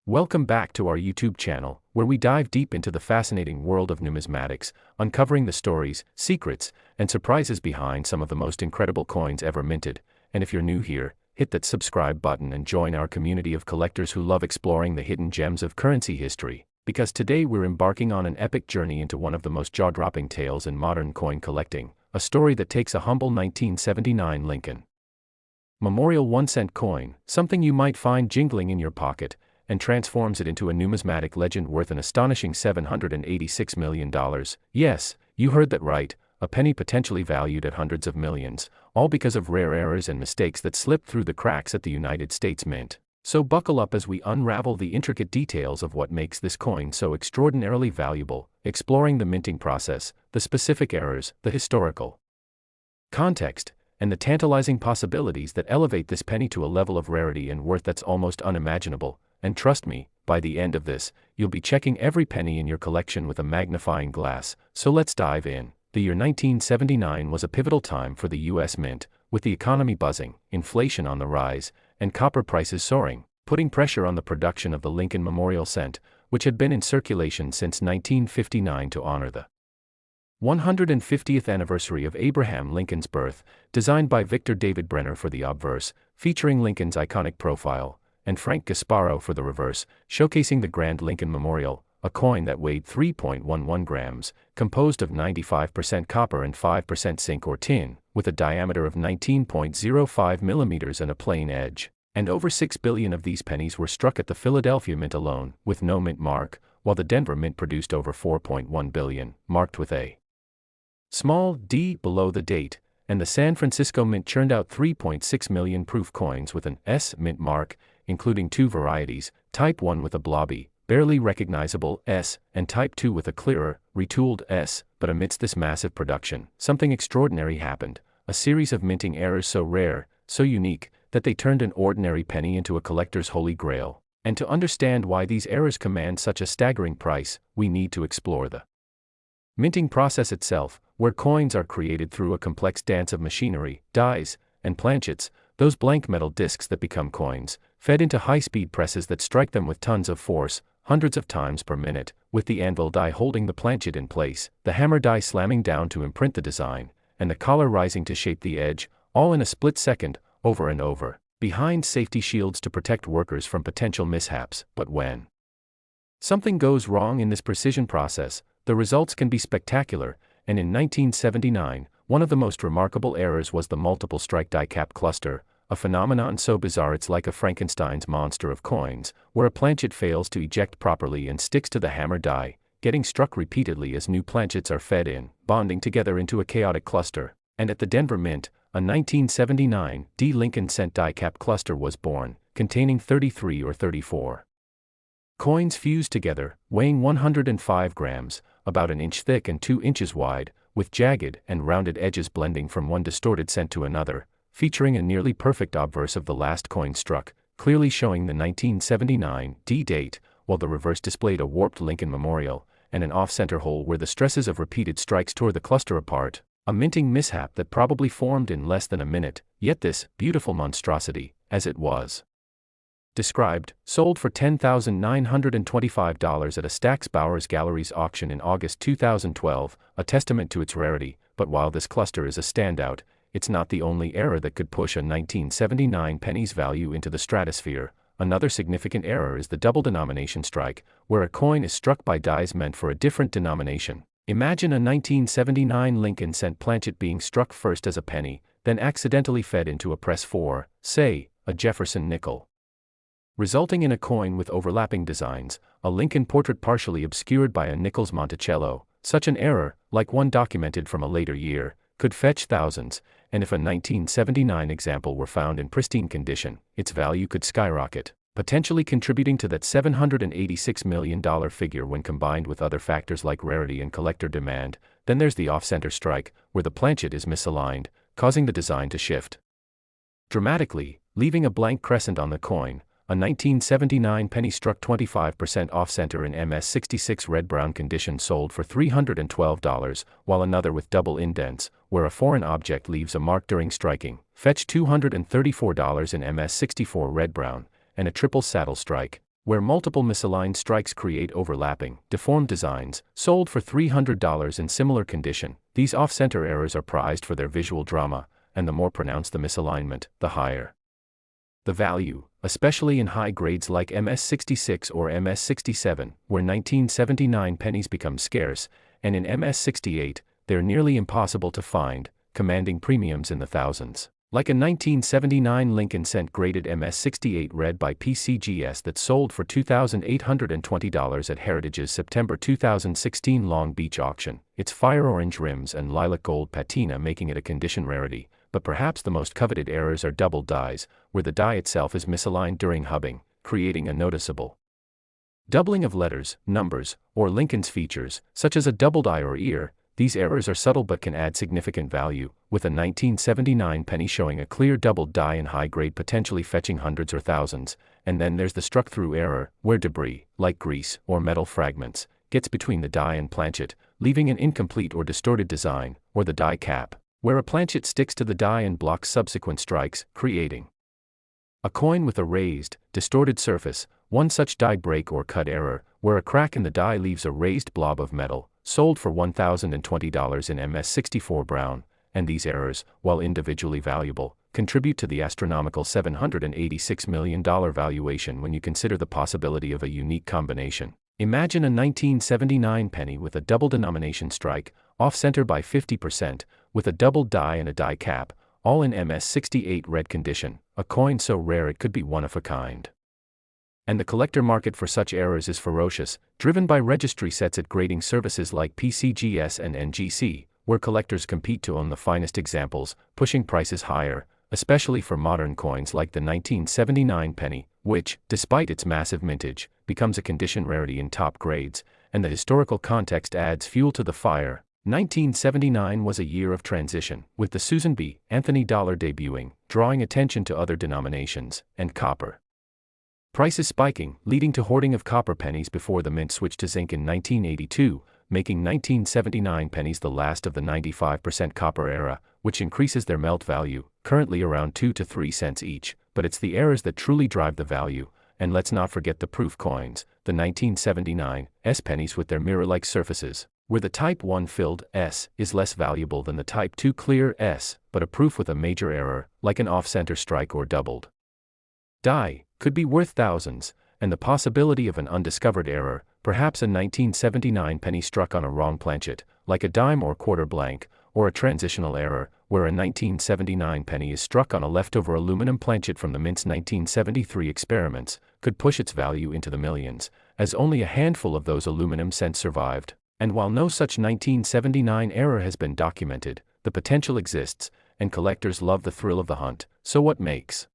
Welcome back to our YouTube channel, where we dive deep into the fascinating world of numismatics, uncovering the stories, secrets, and surprises behind some of the most incredible coins ever minted. And if you're new here, hit that subscribe button and join our community of collectors who love exploring the hidden gems of currency history, because today we're embarking on an epic journey into one of the most jaw-dropping tales in modern coin collecting, a story that takes a humble 1979 Lincoln Memorial 1-cent coin, something you might find jingling in your pocket, and transforms it into a numismatic legend worth an astonishing $786 million. Yes, you heard that right, a penny potentially valued at hundreds of millions, all because of rare errors and mistakes that slipped through the cracks at the United States Mint. So buckle up as we unravel the intricate details of what makes this coin so extraordinarily valuable, exploring the minting process, the specific errors, the historical context, and the tantalizing possibilities that elevate this penny to a level of rarity and worth that's almost unimaginable. And trust me, by the end of this, you'll be checking every penny in your collection with a magnifying glass. So let's dive in. The year 1979 was a pivotal time for the US Mint, with the economy buzzing, inflation on the rise, and copper prices soaring, putting pressure on the production of the Lincoln Memorial Cent, which had been in circulation since 1959 to honor the 150th anniversary of Abraham Lincoln's birth, designed by Victor David Brenner for the obverse, featuring Lincoln's iconic profile, and Frank Gasparo for the reverse, showcasing the Grand Lincoln Memorial, a coin that weighed 3.11 grams, composed of 95% copper and 5% zinc or tin, with a diameter of 19.05 millimeters and a plain edge. And over 6 billion of these pennies were struck at the Philadelphia Mint alone, with no mint mark, while the Denver Mint produced over 4.1 billion, marked with a small d below the date, and the San Francisco Mint churned out 3.6 million proof coins with an S mint mark, including two varieties, Type 1 with a blobby, barely recognizable S, and Type 2 with a clearer, retooled S. But amidst this massive production, something extraordinary happened, a series of minting errors so rare, so unique, that they turned an ordinary penny into a collector's holy grail. And to understand why these errors command such a staggering price, we need to explore the minting process itself, where coins are created through a complex dance of machinery, dies, and planchets, those blank metal discs that become coins, fed into high-speed presses that strike them with tons of force, hundreds of times per minute, with the anvil die holding the planchet in place, the hammer die slamming down to imprint the design, and the collar rising to shape the edge, all in a split second, over and over, behind safety shields to protect workers from potential mishaps. But when something goes wrong in this precision process, the results can be spectacular, and in 1979, one of the most remarkable errors was the multiple strike die cap cluster, a phenomenon so bizarre it's like a Frankenstein's monster of coins, where a planchet fails to eject properly and sticks to the hammer die, getting struck repeatedly as new planchets are fed in, bonding together into a chaotic cluster. And at the Denver Mint, a 1979 D Lincoln Cent die cap cluster was born, containing 33 or 34 coins fused together, weighing 105 grams, about an inch thick and 2 inches wide, with jagged and rounded edges blending from one distorted cent to another, featuring a nearly perfect obverse of the last coin struck, clearly showing the 1979 D date, while the reverse displayed a warped Lincoln Memorial, and an off-center hole where the stresses of repeated strikes tore the cluster apart, a minting mishap that probably formed in less than a minute. Yet this beautiful monstrosity, as it was described, sold for $10,925 at a Stack's Bowers Galleries auction in August 2012, a testament to its rarity. But while this cluster is a standout, it's not the only error that could push a 1979 penny's value into the stratosphere. Another significant error is the double denomination strike, where a coin is struck by dies meant for a different denomination. Imagine a 1979 Lincoln Cent planchet being struck first as a penny, then accidentally fed into a press for, say, a Jefferson nickel, resulting in a coin with overlapping designs, a Lincoln portrait partially obscured by a nickel's Monticello. Such an error, like one documented from a later year, could fetch thousands, and if a 1979 example were found in pristine condition, its value could skyrocket, potentially contributing to that $786 million figure when combined with other factors like rarity and collector demand. Then there's the off-center strike, where the planchet is misaligned, causing the design to shift dramatically, leaving a blank crescent on the coin. A 1979 penny struck 25% off-center in MS66 red-brown condition sold for $312, while another with double indents, where a foreign object leaves a mark during striking, fetched $234 in MS64 red-brown, and a triple saddle strike, where multiple misaligned strikes create overlapping, deformed designs, sold for $300 in similar condition. These off-center errors are prized for their visual drama, and the more pronounced the misalignment, the higher the value, especially in high grades like MS66 or MS67, where 1979 pennies become scarce, and in MS68, they're nearly impossible to find, commanding premiums in the thousands. Like a 1979 Lincoln Cent graded MS68 red by PCGS that sold for $2,820 at Heritage's September 2016 Long Beach auction, its fire orange rims and lilac gold patina making it a condition rarity. But perhaps the most coveted errors are double dies, where the die itself is misaligned during hubbing, creating a noticeable doubling of letters, numbers, or Lincoln's features, such as a doubled eye or ear. These errors are subtle but can add significant value, with a 1979 penny showing a clear doubled die in high grade potentially fetching hundreds or thousands. And then there's the struck-through error, where debris, like grease or metal fragments, gets between the die and planchet, leaving an incomplete or distorted design, or the die cap, where a planchet sticks to the die and blocks subsequent strikes, creating a coin with a raised, distorted surface. One such die break or cut error, where a crack in the die leaves a raised blob of metal, sold for $1,020 in MS64 brown, and these errors, while individually valuable, contribute to the astronomical $786 million valuation when you consider the possibility of a unique combination. Imagine a 1979 penny with a double denomination strike, off-center by 50%, with a doubled die and a die cap, all in MS68 red condition, a coin so rare it could be one of a kind. And the collector market for such errors is ferocious, driven by registry sets at grading services like PCGS and ncaa, where collectors compete to own the finest examples, pushing prices higher, especially for modern coins like the 1979 penny, which, despite its massive mintage, becomes a condition rarity in top grades, and the historical context adds fuel to the fire. 1979 was a year of transition, with the Susan B. Anthony dollar debuting, drawing attention to other denominations, and copper prices spiking, leading to hoarding of copper pennies before the mint switched to zinc in 1982, making 1979 pennies the last of the 95% copper era, which increases their melt value, currently around 2 to 3 cents each. But it's the errors that truly drive the value, and let's not forget the proof coins, the 1979 S pennies with their mirror-like surfaces, where the Type 1 filled S is less valuable than the Type 2 clear S, but a proof with a major error, like an off-center strike or doubled die, could be worth thousands, and the possibility of an undiscovered error, perhaps a 1979 penny struck on a wrong planchet, like a dime or quarter blank, or a transitional error, where a 1979 penny is struck on a leftover aluminum planchet from the mint's 1973 experiments, could push its value into the millions, as only a handful of those aluminum cents survived. And while no such 1979 error has been documented, the potential exists, and collectors love the thrill of the hunt. So what makes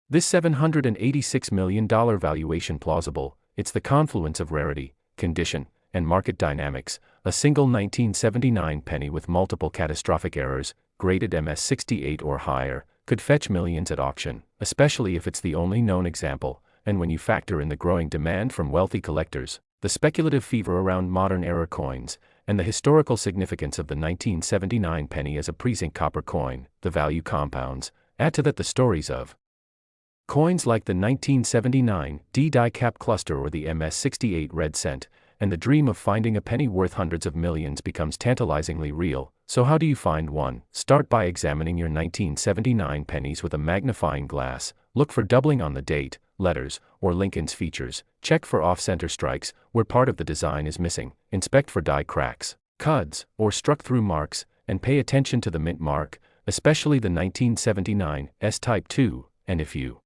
this $786 million valuation plausible? It's the confluence of rarity, condition, and market dynamics. A single 1979 penny with multiple catastrophic errors, graded MS68 or higher, could fetch millions at auction, especially if it's the only known example. And when you factor in the growing demand from wealthy collectors, the speculative fever around modern era coins, and the historical significance of the 1979 penny as a precinct copper coin, the value compounds. Add to that the stories of coins like the 1979 D die cap cluster or the MS68 red cent, and the dream of finding a penny worth hundreds of millions becomes tantalizingly real. So how do you find one? Start by examining your 1979 pennies with a magnifying glass. Look for doubling on the date, letters, or Lincoln's features. Check for off-center strikes, where part of the design is missing. Inspect for die cracks, cuds, or struck-through marks, and pay attention to the mint mark, especially the 1979 S Type 2, and if you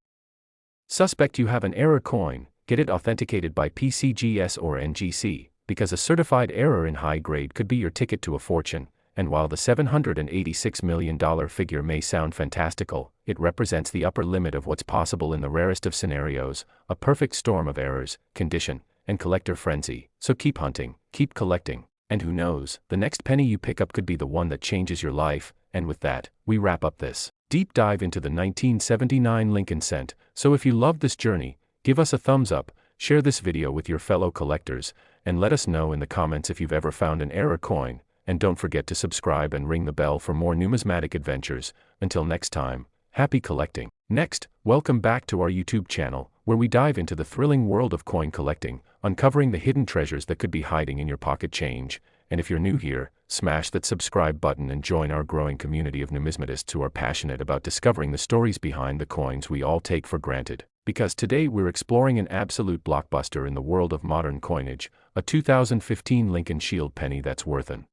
suspect you have an error coin, get it authenticated by PCGS or ncaa, because a certified error in high grade could be your ticket to a fortune. And while the $786 million figure may sound fantastical, it represents the upper limit of what's possible in the rarest of scenarios, a perfect storm of errors, condition, and collector frenzy. So keep hunting, keep collecting, and who knows, the next penny you pick up could be the one that changes your life. And with that, we wrap up this deep dive into the 1979 Lincoln Cent. So if you loved this journey, give us a thumbs up, share this video with your fellow collectors, and let us know in the comments if you've ever found an error coin. And don't forget to subscribe and ring the bell for more numismatic adventures. Until next time, happy collecting. Next, welcome back to our YouTube channel, where we dive into the thrilling world of coin collecting, uncovering the hidden treasures that could be hiding in your pocket change. And if you're new here, smash that subscribe button and join our growing community of numismatists who are passionate about discovering the stories behind the coins we all take for granted. Because today we're exploring an absolute blockbuster in the world of modern coinage, a 2015 Lincoln Shield penny that's worth an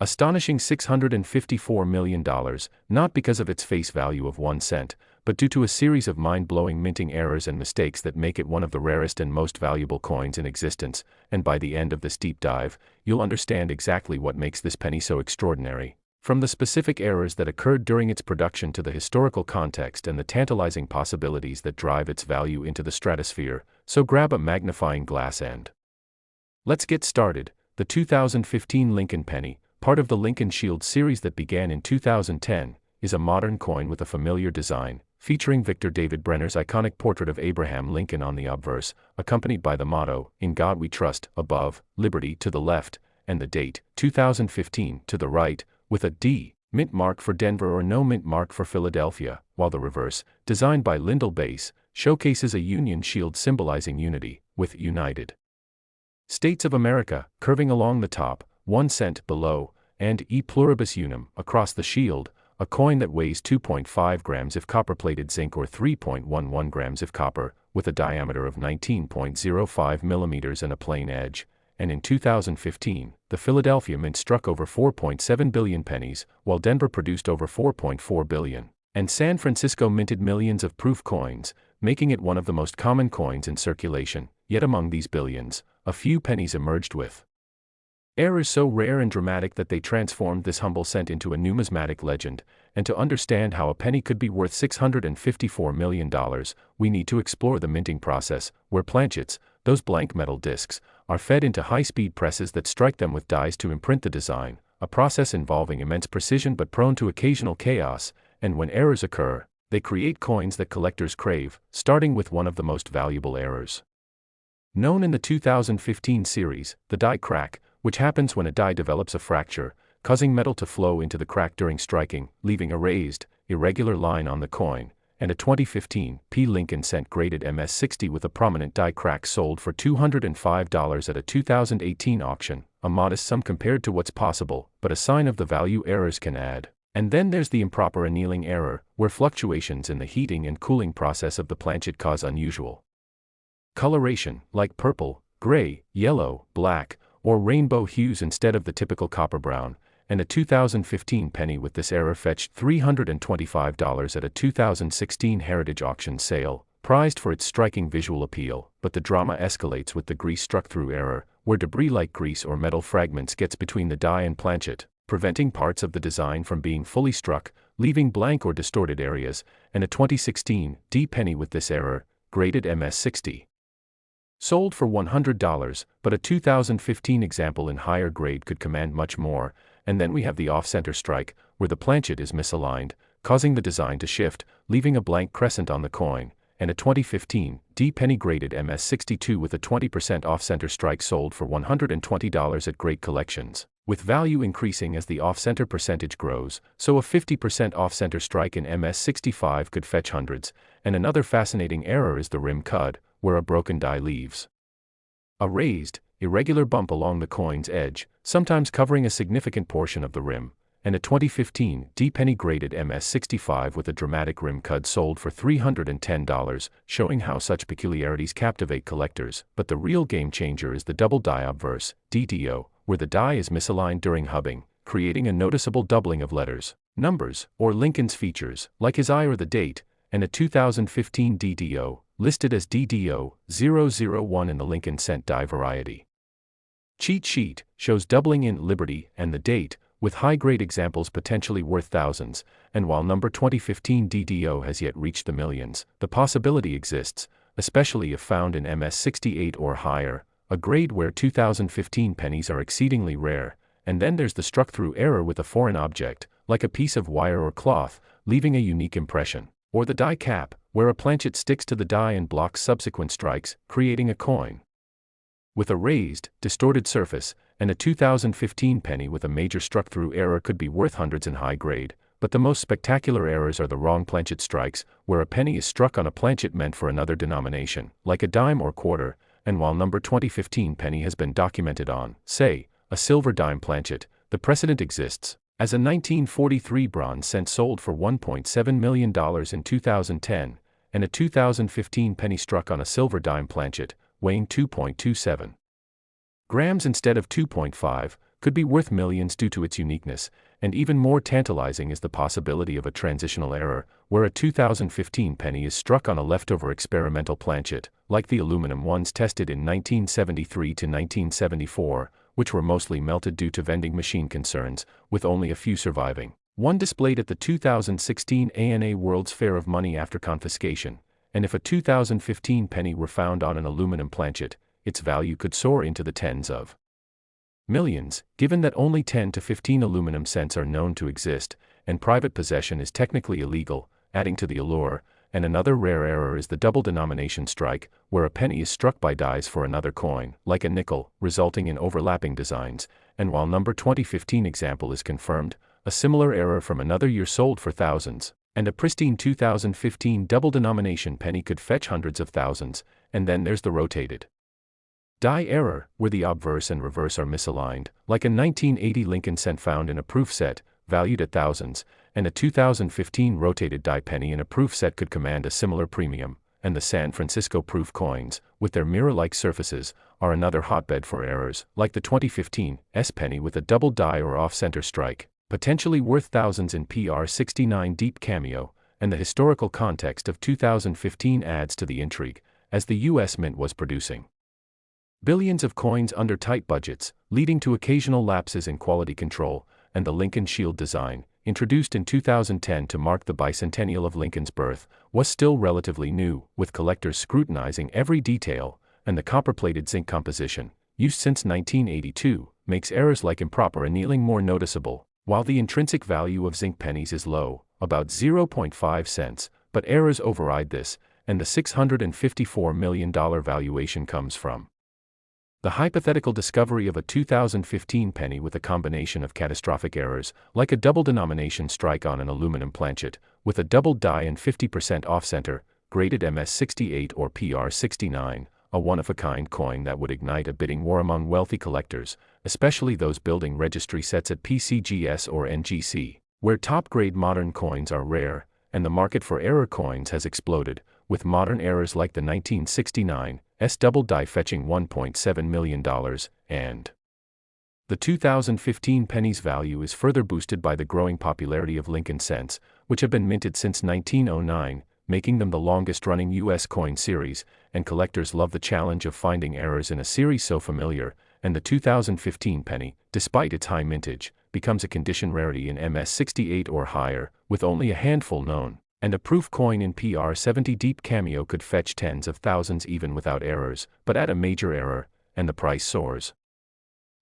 astonishing $654 million, not because of its face value of 1 cent, but due to a series of mind-blowing minting errors and mistakes that make it one of the rarest and most valuable coins in existence. And by the end of this deep dive, you'll understand exactly what makes this penny so extraordinary. From the specific errors that occurred during its production to the historical context and the tantalizing possibilities that drive its value into the stratosphere, so grab a magnifying glass and let's get started. The 2015 Lincoln penny, part of the Lincoln Shield series that began in 2010, is a modern coin with a familiar design, featuring Victor David Brenner's iconic portrait of Abraham Lincoln on the obverse, accompanied by the motto, "In God We Trust," above, liberty to the left, and the date, 2015, to the right, with a D mint mark for Denver or no mint mark for Philadelphia, while the reverse, designed by Lyndall Bass, showcases a Union shield symbolizing unity, with United States of America curving along the top, 1 cent below, and E pluribus unum across the shield, a coin that weighs 2.5 grams if copper-plated zinc or 3.11 grams if copper, with a diameter of 19.05 millimeters and a plain edge. And in 2015, the Philadelphia Mint struck over 4.7 billion pennies, while Denver produced over 4.4 billion, and San Francisco minted millions of proof coins, making it one of the most common coins in circulation. Yet among these billions, a few pennies emerged with errors so rare and dramatic that they transformed this humble cent into a numismatic legend. And to understand how a penny could be worth $654 million, we need to explore the minting process, where planchets, those blank metal discs, are fed into high-speed presses that strike them with dies to imprint the design, a process involving immense precision but prone to occasional chaos. And when errors occur, they create coins that collectors crave, starting with one of the most valuable errors known in the 2015 series, the die crack, which happens when a die develops a fracture, causing metal to flow into the crack during striking, leaving a raised, irregular line on the coin. And a 2015 P Lincoln cent graded MS-60 with a prominent die crack sold for $205 at a 2018 auction, a modest sum compared to what's possible, but a sign of the value errors can add. And then there's the improper annealing error, where fluctuations in the heating and cooling process of the planchet cause unusual coloration, like purple, gray, yellow, black, or rainbow hues instead of the typical copper brown. And a 2015 penny with this error fetched $325 at a 2016 Heritage auction sale, prized for its striking visual appeal. But the drama escalates with the grease struck through error, where debris like grease or metal fragments gets between the die and planchet, preventing parts of the design from being fully struck, leaving blank or distorted areas. And a 2016 D penny with this error, graded MS-60, sold for $100, but a 2015 example in higher grade could command much more. And then we have the off-center strike, where the planchet is misaligned, causing the design to shift, leaving a blank crescent on the coin. And a 2015 D penny graded MS-62 with a 20% off-center strike sold for $120 at great collections, with value increasing as the off-center percentage grows, so a 50% off-center strike in MS-65 could fetch hundreds. And another fascinating error is the rim cud, where a broken die leaves a raised, irregular bump along the coin's edge, sometimes covering a significant portion of the rim. And a 2015 D penny graded MS-65 with a dramatic rim cud sold for $310, showing how such peculiarities captivate collectors. But the real game changer is the double die obverse, DDO, where the die is misaligned during hubbing, creating a noticeable doubling of letters, numbers, or Lincoln's features, like his eye or the date. And a 2015 DDO, listed as DDO-001 in the Lincoln cent die variety cheat sheet, shows doubling in Liberty and the date, with high-grade examples potentially worth thousands. And while number 2015 DDO has yet reached the millions, the possibility exists, especially if found in MS-68 or higher, a grade where 2015 pennies are exceedingly rare. And then there's the struck-through error with a foreign object, like a piece of wire or cloth, leaving a unique impression. Or the die cap, where a planchet sticks to the die and blocks subsequent strikes, creating a coin with a raised, distorted surface. And a 2015 penny with a major struck-through error could be worth hundreds in high grade, but the most spectacular errors are the wrong planchet strikes, where a penny is struck on a planchet meant for another denomination, like a dime or quarter, and while number 2015 penny has been documented on, say, a silver dime planchet, the precedent exists, as a 1943 bronze cent sold for $1.7 million in 2010, and a 2015 penny struck on a silver dime planchet, weighing 2.27 grams instead of 2.5, could be worth millions due to its uniqueness, and even more tantalizing is the possibility of a transitional error, where a 2015 penny is struck on a leftover experimental planchet, like the aluminum ones tested in 1973 to 1974, which were mostly melted due to vending machine concerns, with only a few surviving. One displayed at the 2016 ANA World's Fair of Money after confiscation, and if a 2015 penny were found on an aluminum planchet, its value could soar into the tens of millions, given that only 10 to 15 aluminum cents are known to exist, and private possession is technically illegal, adding to the allure. And another rare error is the double denomination strike, where a penny is struck by dies for another coin, like a nickel, resulting in overlapping designs, and while number 2015 example is confirmed, a similar error from another year sold for thousands, and a pristine 2015 double denomination penny could fetch hundreds of thousands. And then there's the rotated die error, where the obverse and reverse are misaligned, like a 1980 Lincoln cent found in a proof set, valued at thousands, and a 2015 rotated die penny in a proof set could command a similar premium. And the San Francisco proof coins, with their mirror-like surfaces, are another hotbed for errors, like the 2015 S penny with a double die or off-center strike, potentially worth thousands in PR69 deep cameo, and the historical context of 2015 adds to the intrigue, as the U.S. Mint was producing billions of coins under tight budgets, leading to occasional lapses in quality control, and the Lincoln Shield design, introduced in 2010 to mark the bicentennial of Lincoln's birth, was still relatively new, with collectors scrutinizing every detail, and the copper-plated zinc composition, used since 1982, makes errors like improper annealing more noticeable, while the intrinsic value of zinc pennies is low, about 0.5 cents, but errors override this, and the $654 million valuation comes from the hypothetical discovery of a 2015 penny with a combination of catastrophic errors, like a double denomination strike on an aluminum planchet, with a double die and 50% off-center, graded MS68 or PR69, a one-of-a-kind coin that would ignite a bidding war among wealthy collectors, especially those building registry sets at PCGS or NGC, where top-grade modern coins are rare, and the market for error coins has exploded, with modern errors like the 1969 S double die fetching $1.7 million, and the 2015 penny's value is further boosted by the growing popularity of Lincoln cents, which have been minted since 1909, making them the longest-running U.S. coin series, and collectors love the challenge of finding errors in a series so familiar, and the 2015 penny, despite its high mintage, becomes a condition rarity in MS68 or higher, with only a handful known. And a proof coin in PR70 deep cameo could fetch tens of thousands even without errors, but add a major error, and the price soars.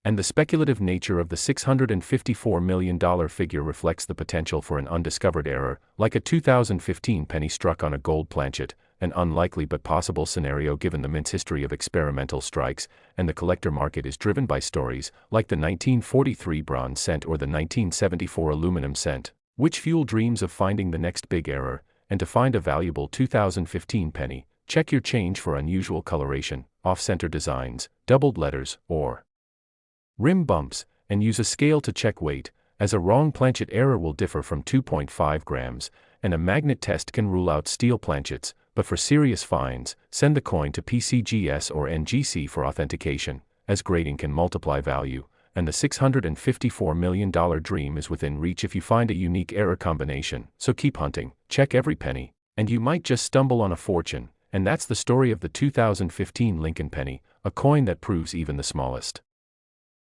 And the speculative nature of the $654 million figure reflects the potential for an undiscovered error, like a 2015 penny struck on a gold planchet, an unlikely but possible scenario given the mint's history of experimental strikes, and the collector market is driven by stories, like the 1943 bronze cent or the 1974 aluminum cent, which fuel dreams of finding the next big error. And to find a valuable 2015 penny, check your change for unusual coloration, off-center designs, doubled letters, or rim bumps, and use a scale to check weight, as a wrong planchet error will differ from 2.5 grams, and a magnet test can rule out steel planchets. But for serious finds, send the coin to PCGS or NGC for authentication, as grading can multiply value, and the $654 million dream is within reach if you find a unique error combination. So keep hunting, check every penny, and you might just stumble on a fortune. And that's the story of the 2015 Lincoln penny, a coin that proves even the smallest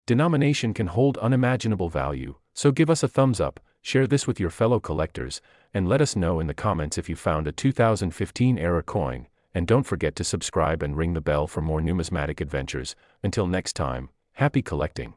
denomination can hold unimaginable value. So give us a thumbs up, share this with your fellow collectors, and let us know in the comments if you found a 2015 error coin. And don't forget to subscribe and ring the bell for more numismatic adventures. Until next time, happy collecting.